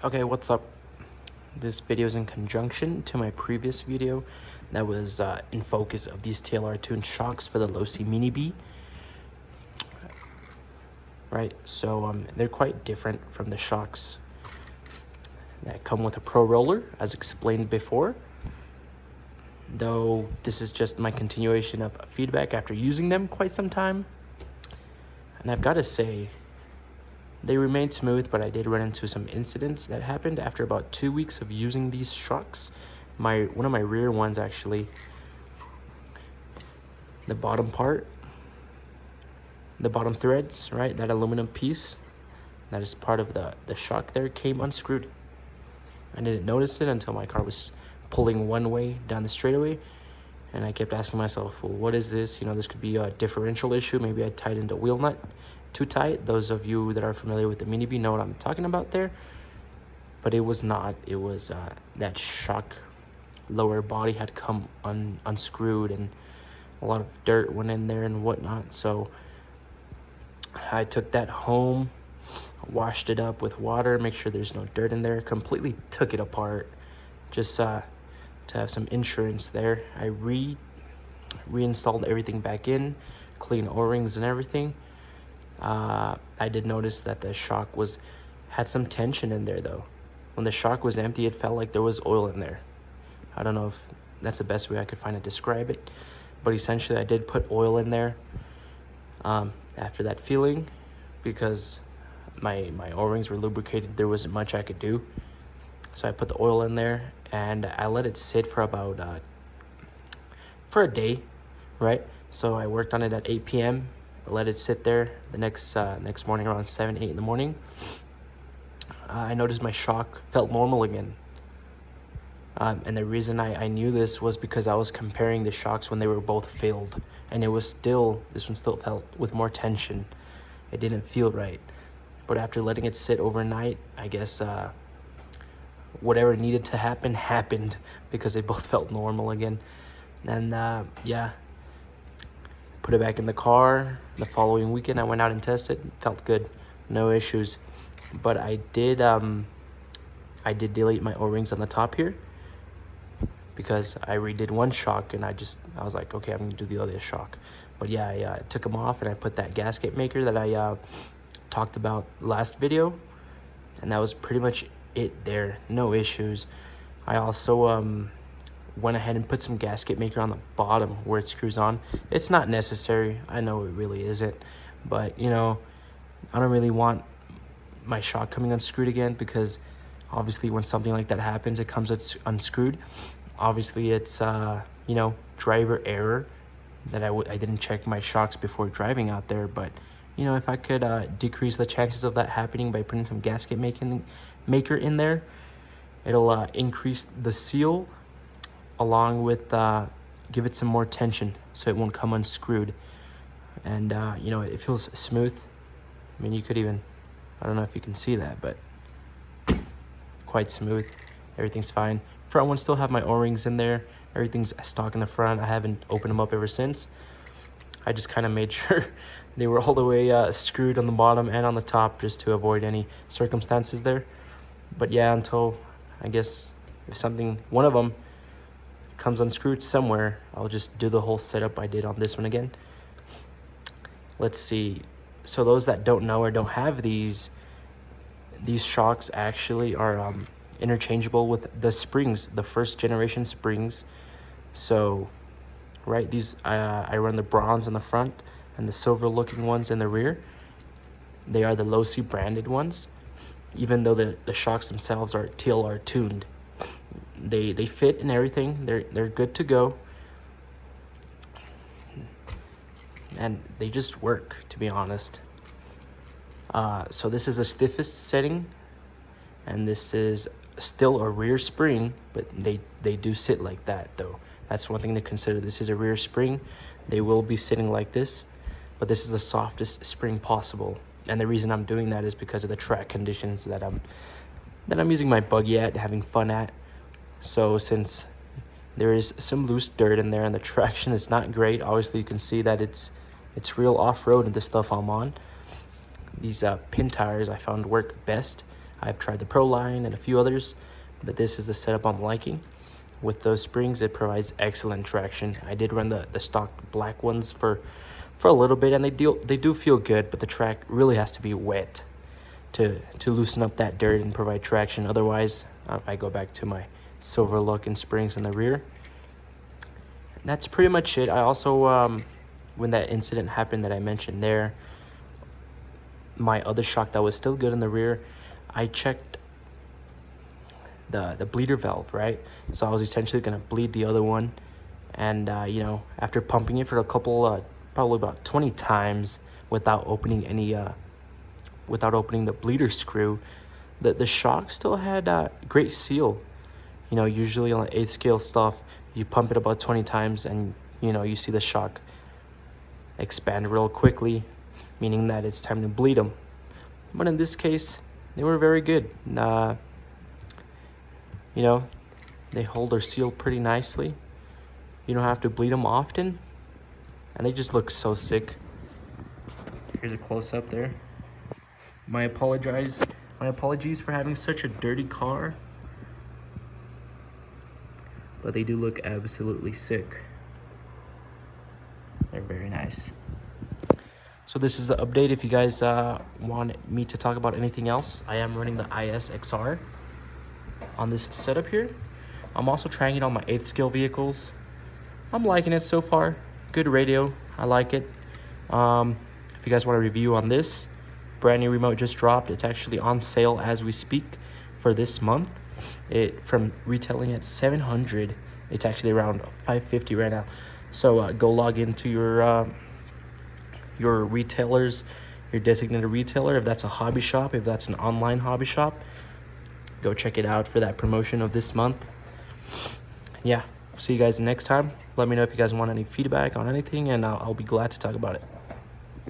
Okay, what's up? This video is in conjunction to my previous video that was in focus of these TLR tuned shocks for the Losi Mini B. Right, so they're quite different from the shocks that come with a Pro Roller, as explained before. Though this is just my continuation of feedback after using them quite some time. And I've got to say, they remained smooth, but I did run into some incidents that happened after about 2 weeks of using these shocks. One of my rear ones, actually, the bottom part, the bottom threads, right, that aluminum piece that is part of the shock there came unscrewed. I didn't notice it until my car was pulling one way down the straightaway, and I kept asking myself, well, what is this? You know, this could be a differential issue. Maybe I tightened the wheel nut too tight. Those of you that are familiar with the Mini B know what I'm talking about there. But it was not. It was that shock lower body had come unscrewed, and a lot of dirt went in there and whatnot. So I took that home, washed it up with water, make sure there's no dirt in there, completely took it apart just to have some insurance there. I reinstalled everything back in, clean O-rings and everything. I did notice that the shock had some tension in there though. When the shock was empty, it felt like there was oil in there. I don't know if that's the best way I could find to describe it, but essentially I did put oil in there after that feeling, because my O-rings were lubricated. There wasn't much I could do. So I put the oil in there and I let it sit for about for a day, right? So I worked on it at 8 p.m. let it sit there. The next morning around 7, 8 in the morning, I noticed my shock felt normal again. And the reason I knew this was because I was comparing the shocks when they were both filled, and this one still felt with more tension. It didn't feel right. But after letting it sit overnight, I guess whatever needed to happen happened, because they both felt normal again. And yeah, put it back in the car. The following weekend I went out and tested. Felt good, no issues. But I did delete my O-rings on the top here, because I redid one shock and I was like, okay, I'm gonna do the other shock. But yeah, I took them off and I put that gasket maker that I talked about last video, and that was pretty much it there. No issues. I also went ahead and put some gasket maker on the bottom where it screws on. It's not necessary. I know it really isn't, but you know, I don't really want my shock coming unscrewed again, because obviously when something like that happens, it comes unscrewed. Obviously it's you know, driver error that I didn't check my shocks before driving out there. But you know, if I could decrease the chances of that happening by putting some gasket maker in there, it'll increase the seal, along with give it some more tension so it won't come unscrewed. And you know, it feels smooth. I mean, you could even, I don't know if you can see that, but quite smooth. Everything's fine. Front ones still have my O-rings in there. Everything's stock in the front. I haven't opened them up ever since. I just kind of made sure they were all the way screwed on the bottom and on the top, just to avoid any circumstances there. But yeah, until, I guess, if one of them comes unscrewed somewhere, I'll just do the whole setup I did on this one again. Let's see. So those that don't know or don't have these shocks actually are interchangeable with the springs, the first generation springs. So right, these I run the bronze in the front and the silver looking ones in the rear. They are the Losi branded ones, even though the shocks themselves are TLR tuned. They fit and everything. They're good to go, and they just work, to be honest. So this is the stiffest setting, and this is still a rear spring, but they do sit like that though. That's one thing to consider. This is a rear spring. They will be sitting like this, but this is the softest spring possible. And the reason I'm doing that is because of the track conditions that I'm using my buggy at, having fun at. So since there is some loose dirt in there and the traction is not great, obviously you can see that it's real off-road and the stuff I'm on. These pin tires I found work best. I've tried the Pro line and a few others, but this is the setup I'm liking. With those springs, it provides excellent traction. I did run the stock black ones for a little bit, and they do feel good, but the track really has to be wet to loosen up that dirt and provide traction. Otherwise, I go back to my silver look and springs in the rear. That's pretty much it. I also, when that incident happened that I mentioned there, my other shock that was still good in the rear, I checked the bleeder valve, right? So I was essentially gonna bleed the other one, and you know, after pumping it for a couple, probably about 20 times without opening any, without opening the bleeder screw, the shock still had great seal. You know, usually on the 8th scale stuff, you pump it about 20 times and, you know, you see the shock expand real quickly, meaning that it's time to bleed them. But in this case, they were very good. You know, they hold their seal pretty nicely. You don't have to bleed them often, and they just look so sick. Here's a close-up there. My apologies for having such a dirty car, but they do look absolutely sick. They're very nice. So this is the update. If you guys want me to talk about anything else, I am running the IS XR on this setup here. I'm also trying it on my 8th scale vehicles. I'm liking it so far. Good radio, I like it. If you guys want a review on this, brand new remote just dropped. It's actually on sale as we speak for this month. It from retailing at $700, it's actually around $550 right now. So go log into your retailers, your designated retailer. If that's a hobby shop, if that's an online hobby shop, go check it out for that promotion of this month. Yeah, see you guys next time. Let me know if you guys want any feedback on anything, and I'll be glad to talk about it.